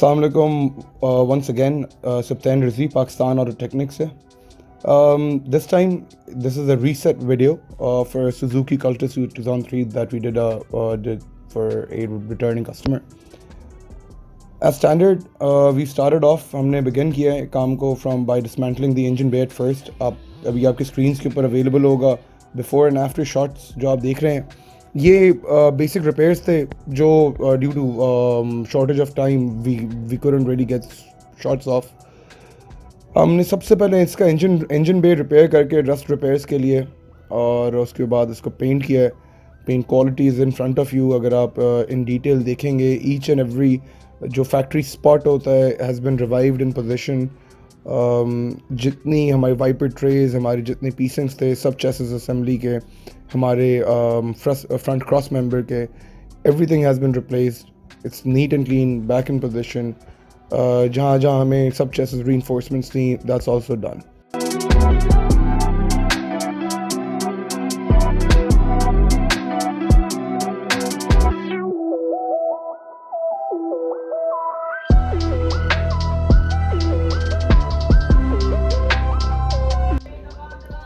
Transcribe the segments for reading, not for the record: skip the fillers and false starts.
अस्सलाम वालेकुम once again, Subtain Rizvi, Pakistan Auto Technics से. This time, this is a reset video for Suzuki Cultus 2003 that we did for a returning customer. As standard, we started off, हमने begin किया है काम को by dismantling the engine bay at first. अभी आपके screens के ऊपर available होगा before and after shots जो आप देख रहे हैं. ये basic repairs थे जो due to shortage of time we couldn't really get shots off. हमने सबसे पहले इसका engine bay repair करके rust repairs के लिए और उसके बाद इसको पेंट किया है. Paint quality is in front of you. अगर आप इन डिटेल देखेंगे ईच एंड एवरी जो फैक्ट्री स्पॉट होता है has been revived in position. जितनी हमारी वाइपर ट्रेज, हमारे जितने पीसेंस थे, सब चेसेस असेंबली के, हमारे फ्रंट क्रॉस मेंबर के, everything has been replaced. It's neat and clean, back in position. जहाँ जहाँ हमें सब चेसेस रीइंफोर्समेंट्स थी, दैट्स आल्सो डन.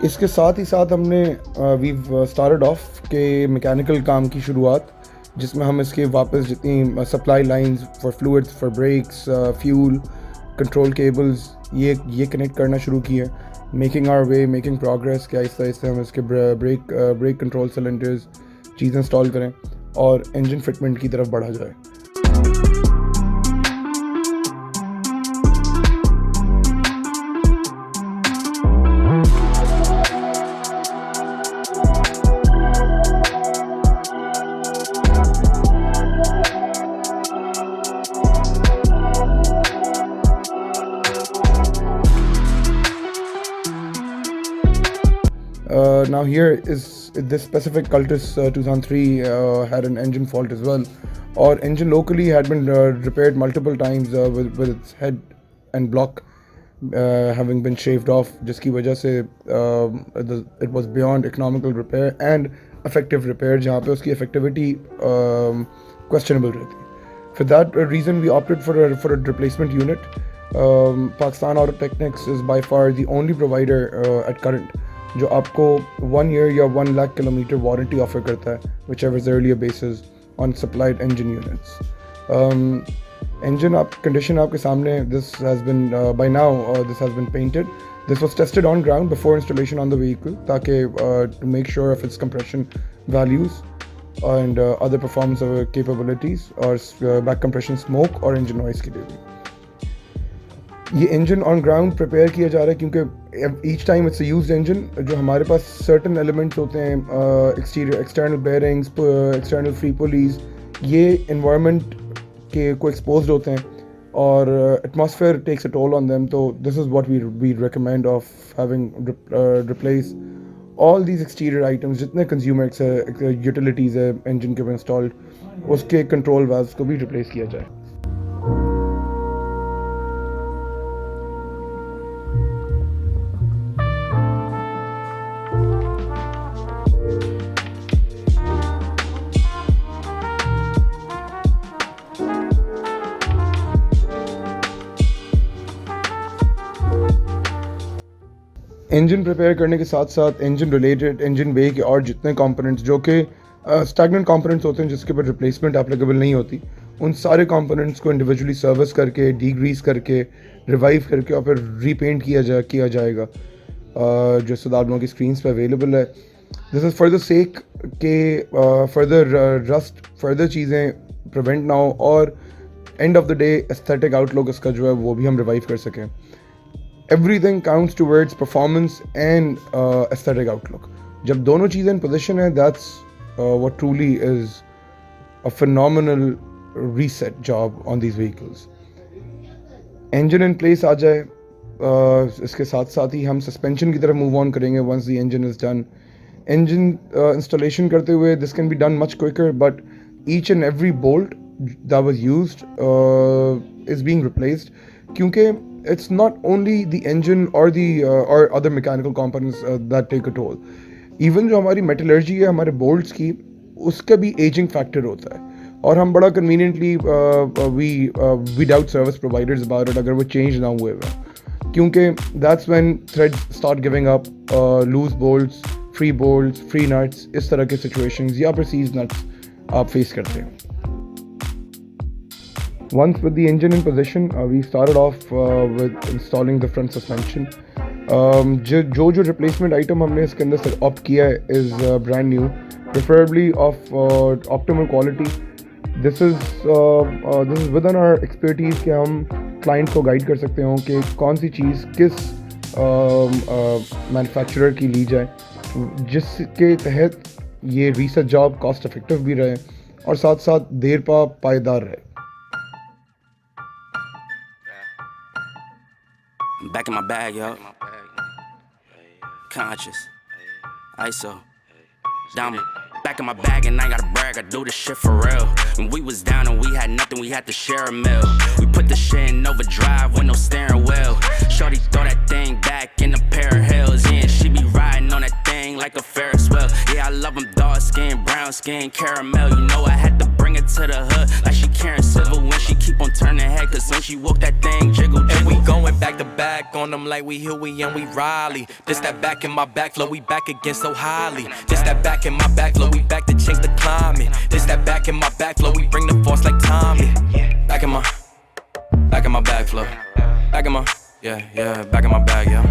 इसके साथ ही साथ हमने वीव स्टार्टेड ऑफ के मैकेनिकल काम की शुरुआत, जिसमें हम इसके वापस जितनी supply lines for fluids, for brakes, fuel, control cables, ये कनेक्ट करना शुरू किए. Making our way, making progress कि आहिस्ता आहिस्ता हम इसके ब्रेक कंट्रोल सिलेंडर्स चीज़ें इंस्टॉल करें और इंजन फिटमेंट की तरफ बढ़ा जाए. Now here is this specific Cultus 2003 had an engine fault as well. Our engine locally had been repaired multiple times with its head and block having been shaved off, जिसकी वजह से it was beyond economical repair and effective repair, जहाँ पे उसकी effectivity questionable रहती. For that reason we opted for a replacement unit. Pakistan Auto Technics is by far the only provider at current जो आपको 1 year या 1 lakh kilometer warranty offer करता है, whichever is the earlier basis on supplied engine units. Engine condition आपके सामने, this has been by now this has been painted. This was tested on ground before installation on the vehicle ताकि to make sure of its compression values and other performance capabilities और back compression smoke और engine noise के लिए भी. ये engine on ground prepare किया जा रहा है क्योंकि each time it's a used engine. जो हमारे पास सर्टन एलिमेंट्स होते हैं, external bearings, external free pulleys, ये एनवायरनमेंट के को एक्सपोज्ड होते हैं और atmosphere takes a toll on them. तो this is what we recommend of having replace all these exterior items. जितने कंज्यूमर्स है, यूटिलिटीज़ है इंजन के इंस्टॉल्ड, उसके कंट्रोल वाल्व्स को भी रिप्लेस किया जाए. इंजन प्रिपेयर करने के साथ साथ इंजन रिलेटेड, इंजन बे के और जितने कंपोनेंट्स जो कि स्टैग्नेंट कंपोनेंट्स होते हैं जिसके ऊपर रिप्लेसमेंट एप्लीकेबल नहीं होती, उन सारे कंपोनेंट्स को इंडिविजुअली सर्विस करके, डीग्रीस करके, रिवाइव करके और फिर रीपेंट किया जाएगा जो आप लोगों की स्क्रीन्स पे अवेलेबल है. This is for the sake के फर्दर रस्ट, फर्दर चीज़ें प्रिवेंट ना हो और end of the day aesthetic outlook इसका जो है वो भी हम रिवाइव कर सकें. Everything counts towards performance and aesthetic outlook. जब दोनों चीज़ें in position है, that's what truly is a phenomenal reset job on these vehicles. Engine in place आ जाए, इसके साथ साथ ही हम suspension की तरफ move on करेंगे once the engine is done. Engine installation करते हुए this can be done much quicker, but each and every bolt that was used is being replaced क्योंकि it's not only the engine or the or other mechanical components that take a toll. Even जो हमारी metallurgy है, हमारे bolts की, उसका भी aging factor होता है और हम बड़ा conveniently we doubt service providers about it अगर वो चेंज ना हुए हुए, क्योंकि that's when threads start giving up, loose bolts, free nuts, इस तरह के सिचुएशंस या फिर सीज नट्स आप फेस करते हैं. Once with the engine in position, we started off with installing the front suspension. जो replacement item हमने इसके अंदर से opt किया है is brand new, preferably of optimal quality. This is within our expertise कि हम client को guide कर सकते हो कि कौन सी चीज़ किस manufacturer की ली जाए, जिसके तहत ये research job cost effective भी रहे और साथ साथ देर पायदार रहे. Back in my bag, yo. Conscious. ISO. Down. Back in my bag and I gotta brag, I do this shit for real. When we was down and we had nothing, we had to share a meal. We put the shit in overdrive with no steering wheel. Shorty throw that thing back in a pair of heels. Yeah, she be riding on that thing like a Ferris wheel. Yeah, I love them dark skin, brown skin, caramel. You know I had to bring it to the hood like she Karen Civil when she keep on turning head. Cause when she walk that thing jiggle, jiggle. And we going back to back on them like we Huey and we Riley. This that back in my back flow, we back again so highly. This that back in my back flow, we back to change the climate. This that back in my back flow, we bring the force like Tommy. Back in my back flow. Back in my, yeah, back in my bag, yeah.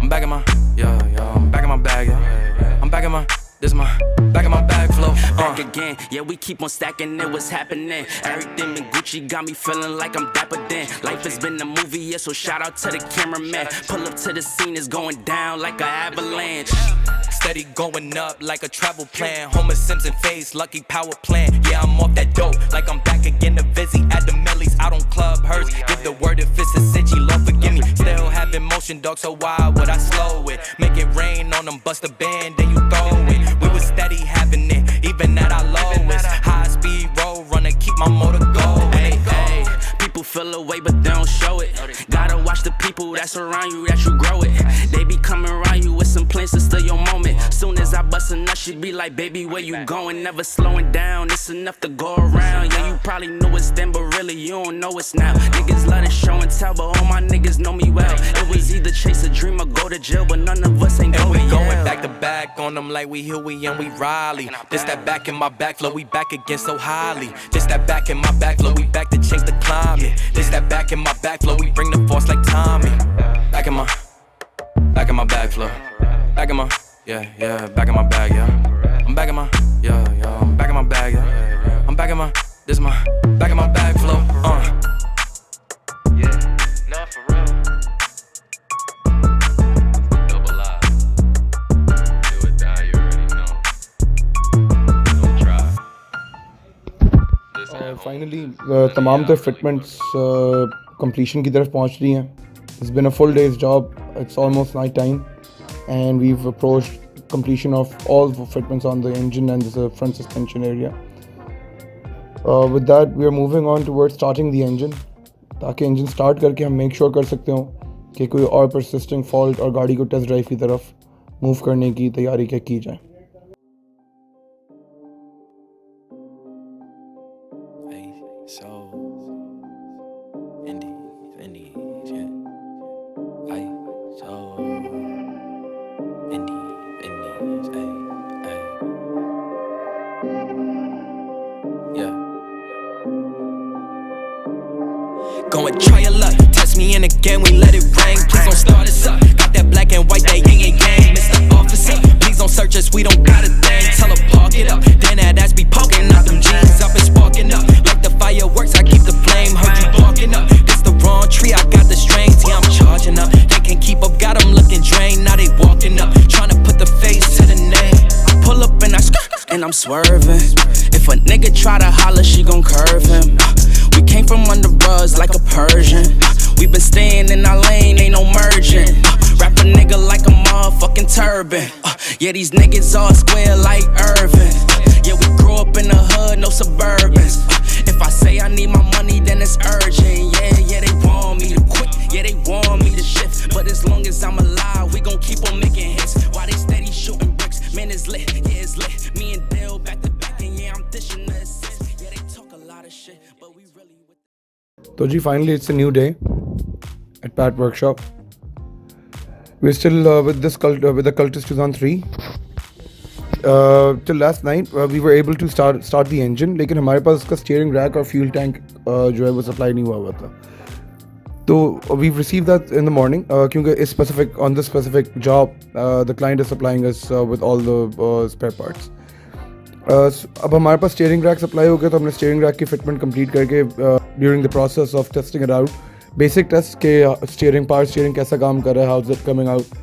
I'm back in my, yeah, I'm back in my bag, yeah. I'm back in my, this is my, back in my bag flow. Back again, yeah, we keep on stacking it, what's happening? Everything in Gucci got me feeling like I'm dapper then. Life has been a movie, yeah, so shout out to the cameraman. Pull up to the scene, it's going down like an avalanche. Steady going up like a travel plan. Homer Simpson face, lucky power plant. Yeah, I'm off that dope like I'm back again to Vizzy. At the Millies, out on Club Hearst. Give the word if it's a cinch, Lord forgive me. Still having motion, dog, so why would I slow it? Make it rain on them, bust a band, then you throw it. We was steady having it, even at our lowest. High speed road runner, keep my motor going. Hey, hey, people feel away, but they don't show it. Gotta watch the people that's around you, that you grow it. They be coming around you with some plans to steal your moment. Soon as I bust a nut, she be like, baby, where you going? Never slowing down, it's enough to go around. Yeah, you probably knew it's then, but really you don't know it's now. Niggas love to show and tell, but all my niggas know me well. It was either chase a dream or go to jail, but none of us ain't going. And we going back to back on them like we Huey and we Riley. This that back in my back flow, we back again so highly. This that back in my back flow, we back to change the climate. This that back in my back flow, we bring the force like Tommy. Back in my back flow. Back in my, yeah, back in my bag, yeah. I'm back in my, yeah, I'm back in my bag, yeah. I'm back in my, this is my, back in my bag flow, Yeah, not for real. Double I. Do it die, you already know. Don't try. This at home. Finally, तमाम तर fitments completion की तरफ पहुंच रही हैं. It's been a full day's job. It's almost night time, and we've approached completion of all the fitments on the engine and the front suspension area. With that, we are moving on towards starting the engine, ताकि engine start करके हम make sure कर सकते हो कि कोई और persisting fault और गाड़ी को test drive की तरफ move करने की तैयारी क्या की जाए. Go and try your luck, test me in again, we let it rain. Please don't start us up, got that black and white, that yin and yang. Mr. Officer, please don't search us, we don't got a thing. Tell her park it up, then that ass be poking out them jeans. I've been sparking up, like the fireworks, I keep the flame. Heard you barking up, this the wrong tree, I got the strings. Yeah, I'm charging up, they can't keep up, got them looking drained. Now they walking up, trying to put the face to the name. Pull up and I and I'm swerving. If a nigga try to holler, she gon' curve him. We came from under buzz like a Persian. We been staying in our lane, ain't no merging. Wrap a nigga like a motherfucking turban. Yeah, these niggas all square like Irvin. Yeah, we grew up in the hood, no Suburbans. If I say I need my money, then it's urgent. Yeah, they want me to quit. Yeah, they want me to shift. But as long as I'm alive, we gon' keep on making hits. While they steady shooting bricks, man, it's lit. Yeah, it's lit. Me and Dale back to back, and yeah, I'm dishing the assist. Yeah, they talk a lot. So ji, finally it's a new day at Pat Workshop. We're still with the Cultus 2003. Till last night we were able to start the engine, लेकिन हमारे पास उसका steering rack और fuel tank जो है वो supply नहीं हुआ था. So we've received that in the morning क्योंकि on this specific job the client is supplying us with all the spare parts. अब हमारे पास स्टीयरिंग रैक सप्लाई हो गया तो हमने स्टीयरिंग रैक की फिटमेंट कंप्लीट करके during the process of testing it out, basic test के स्टीयरिंग कैसा काम कर रहा है, how is it coming out.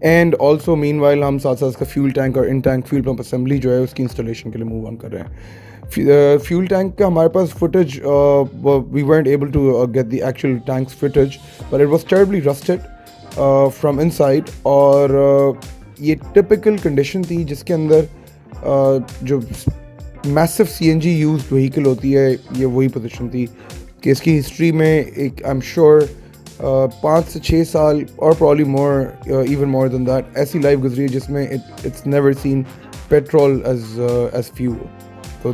And also meanwhile हम साथ साथ इसका फ्यूल टैंक और in tank fuel pump assembly जो है उसकी इंस्टॉलेशन के लिए मूव ऑन कर रहे हैं. फ्यूल टैंक का हमारे पास footage we weren't able to get the actual tank's footage, but it was terribly rusted from inside. और ये टिपिकल कंडीशन थी जिसके अंदर जो मैसिव CNG यूज्ड व्हीकल होती है ये वही पोजीशन थी कि इसकी हिस्ट्री में एक आई एम श्योर 5 से 6 साल और probably more even more than that ऐसी लाइफ गुजरी है जिसमें it's never seen petrol as fuel. So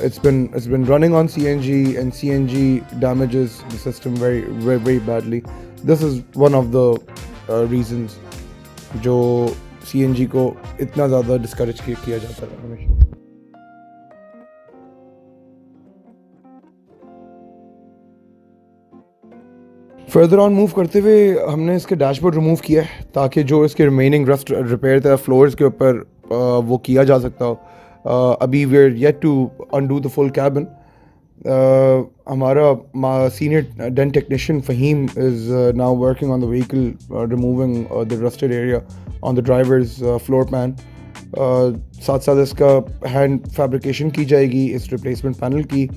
it's been running on CNG and CNG damages the system very badly. This is one of the reasons जो CNG को इतना ज़्यादा discourage किया जाता है हमेशा. फर्दर ऑन मूव करते हुए हमने इसके डैशबोर्ड रिमूव किया है ताकि जो इसके रिमेनिंग रस्ट रिपेयर था फ्लोर्स के ऊपर वो किया जा सकता हो. अभी we are yet to undo the full cabin. हमारा senior dent technician Faheem is now working on the vehicle removing the rusted area on the driver's floor pan. साथ साथ इसका हैंड फैब्रिकेशन की जाएगी इस रिप्लेसमेंट पैनल की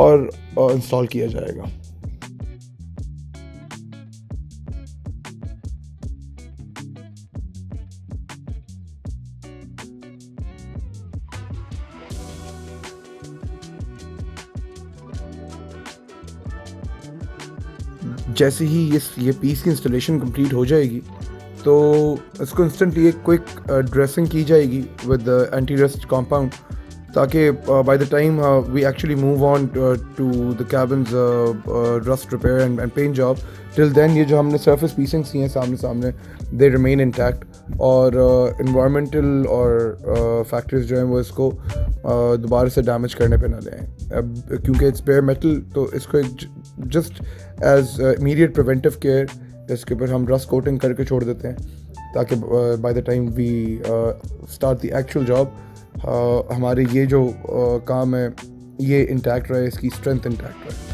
और इंस्टॉल किया जाएगा. जैसे ही ये पीस की इंस्टॉलेशन कंप्लीट हो जाएगी तो इसको इंस्टेंटली एक क्विक ड्रेसिंग की जाएगी विद एंटी रस्ट कंपाउंड ताकि by the time we actually move on to the cabins rust repair and paint job, till then ये जो हमने सरफेस पीसिंग की हैं सामने दे रिमेन इंटैक्ट और इन्वायरमेंटल और फैक्टर्स जो हैं वो इसको दोबारा से डैमेज करने पे ना लें. अब क्योंकि इट्स बेयर मेटल तो इसको एक just as immediate preventive care इसके ऊपर हम रस्ट कोटिंग करके छोड़ देते हैं ताकि by the time we start the actual job हमारे ये जो काम है ये इंटैक्ट रहे, इसकी स्ट्रेंथ इंटैक्ट रहे.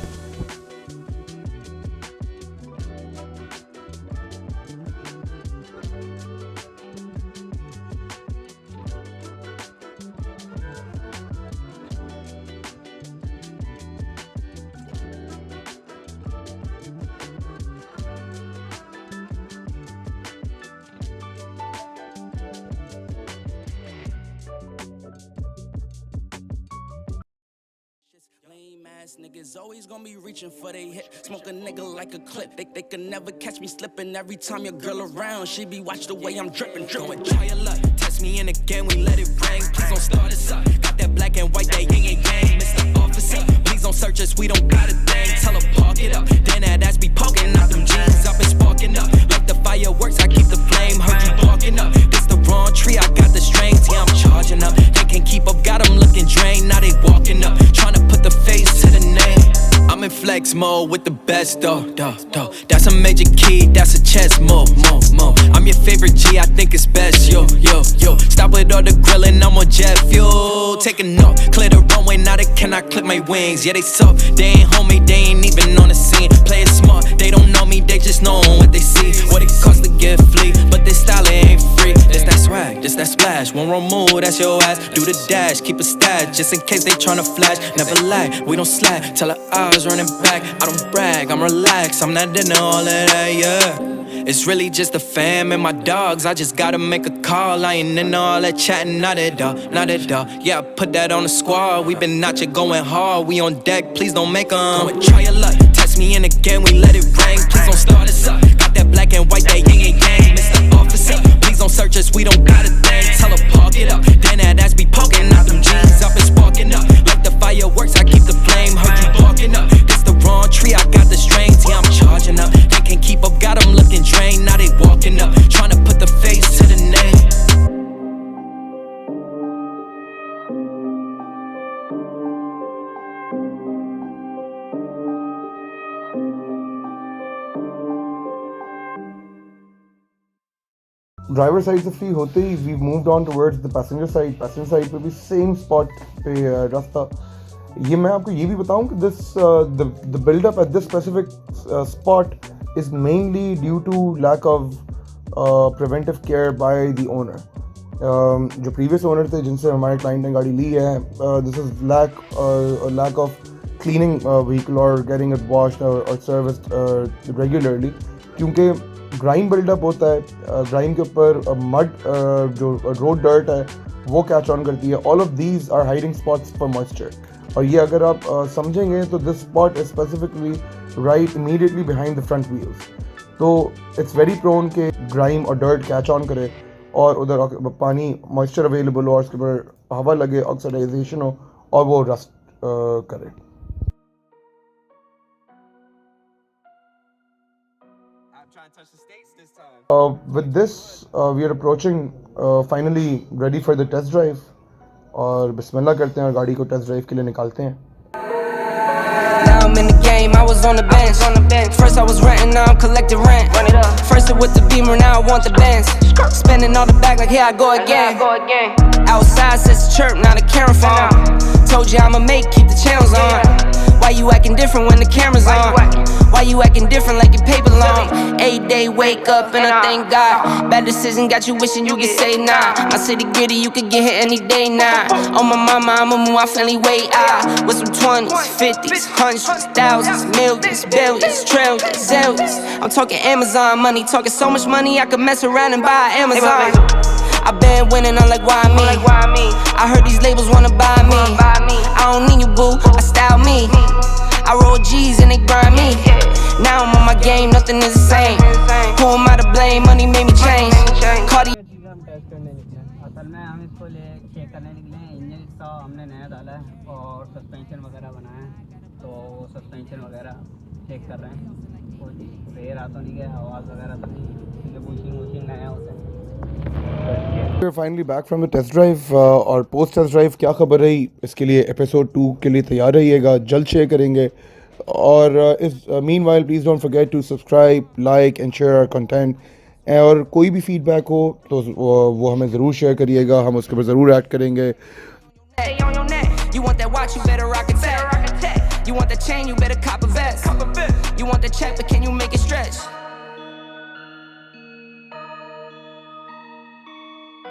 Lame ass niggas always gonna be reaching for they hit. Smoke a nigga like a clip. They can never catch me slipping. Every time your girl around, she be watch the way I'm dripping. Try your luck, test me in again, we let it rain. Please don't start us up. Got that black and white, that yin and yang. Mr. Officer, please don't search us, we don't got a thing. Tell her park it up, then that ass be poking out them jeans. I've been sparking up, like the fireworks, I keep the flame. Heard you barking up, this the wrong tree, I got the strings. Yeah, I'm charging up, they can't keep up, got them looking drained. Now they walking up, trying to put the face to the name. I'm in flex mode with the best, though. That's a major key, that's a chess move. I'm your favorite G, I think it's best, yo. Stop with all the grilling, I'm on jet fuel. Taking off, clear the runway, now they cannot clip my wings. Yeah, they soft, they ain't homie, they ain't even on the scene. Play it smart, they don't know me, they just know what they see. What it costs to get flea, but this style it ain't free. This that swag, this that splash, one wrong move, that's your ass. Do the dash, keep a stash, just in case they tryna flash. Never lag, we don't slack, tell her eyes running back. I don't brag, I'm relaxed, I'm not into all of that, yeah. It's really just the fam and my dogs. I just gotta make a call. I ain't into all that chatting, not at all, not at all. Yeah, I put that on the squad. We been out here going hard. We on deck, please don't make 'em. Go and try your luck. Test me in again, we let it rain. Please don't start us up. Got that black and white, that yin and yang. Mr. Officer, please don't search us. We don't got a thing. Tell her park it up. Then that ass be poking out them jeans. Up and sparking up. Like the fireworks, I keep the flame. Heard you barking up. This the wrong tree, I got the strings. Yeah, I'm charging up. They can't keep up, got them looking drained. Now they walking up, trying to put the face to the name. Driver side से free होते ही we moved on towards the passenger side पे भी same spot पे रास्ता। ये मैं आपको ये भी बताऊं कि this the buildup at this specific spot is mainly due to lack of preventive care by the owner. जो प्रीवियस ओनर थे जिनसे हमारे क्लाइंट ने गाड़ी ली है, this is lack of cleaning vehicle और गेटिंग इट वॉश्ड और सर्विस्ड रेगुलरली, क्योंकि ग्राइम बिल्डअप होता है, ग्राइम के ऊपर मड जो रोड डर्ट है वो कैच ऑन करती है। All of these are hiding spots for moisture, और ये अगर आप समझेंगे तो this spot is specifically right immediately behind the front wheels, तो इट्स वेरी प्रोन के ग्राइम और डर्ट कैच ऑन करे और उधर पानी मॉइस्चर अवेलेबल हो और उसके ऊपर हवा लगे, ऑक्सीडाइजेशन हो और वो रस्ट करे। With this, we are approaching finally ready for the test drive, और बिस्मिल्लाह करते हैं और गाड़ी को टेस्ट ड्राइव के लिए निकालते हैं। Now I'm in the game, I was on the bench. First I was renting, now I'm collecting rent. Run it up. First it with the Beamer, now I want the Benz. Spending all the bag like here I go again. Outside says the chirp, now the camera phone. Told you I'ma make, keep the channels on. Why you acting different when the camera's on? Why you acting different like your paper long? 8 day wake up and I thank God. Bad decision got you wishing you could say nah. My city gritty, you could get hit any day now. On my mama, I'ma move my family way out. With some 20s, 50s, hundreds, thousands, millions, billions, trillions, zillions. I'm talking Amazon money, talking so much money I could mess around and buy Amazon. I been winning, I'm like, why me? I heard these labels wanna buy me. I don't need you, boo, I style me. I roll G's and they grind me. Now I'm on my game, nothing is the same. Who am I to blame? Money made me change. Cardi हम test करने निकले हैं। असल में हम इसको ले check करने निकले हैं। इंजन इसका हमने नया डाला है और सस्पेंशन वगैरह बनाया है, तो वो सस्पेंशन वगैरह चेक कर रहे हैं। कोई रेयर आ तो नहीं गया, आवाज़ वगैरह तो नहीं, क्योंकि बुशिंग नया होता है। We are finally back from the test drive, और पोस्ट टेस्ट ड्राइव क्या खबर रही इसके लिए एपिसोड 2 के लिए तैयार रहिएगा, जल्द शेयर करेंगे। और इस meanwhile please don't forget to subscribe, like and share our content. और कोई भी फीडबैक हो तो वो हमें ज़रूर शेयर करिएगा, हम उसके ऊपर ज़रूर ऐड करेंगे। on your neck. You want that watch, you better rock it tech. You want that chain, you better cop a vest. You want the check, but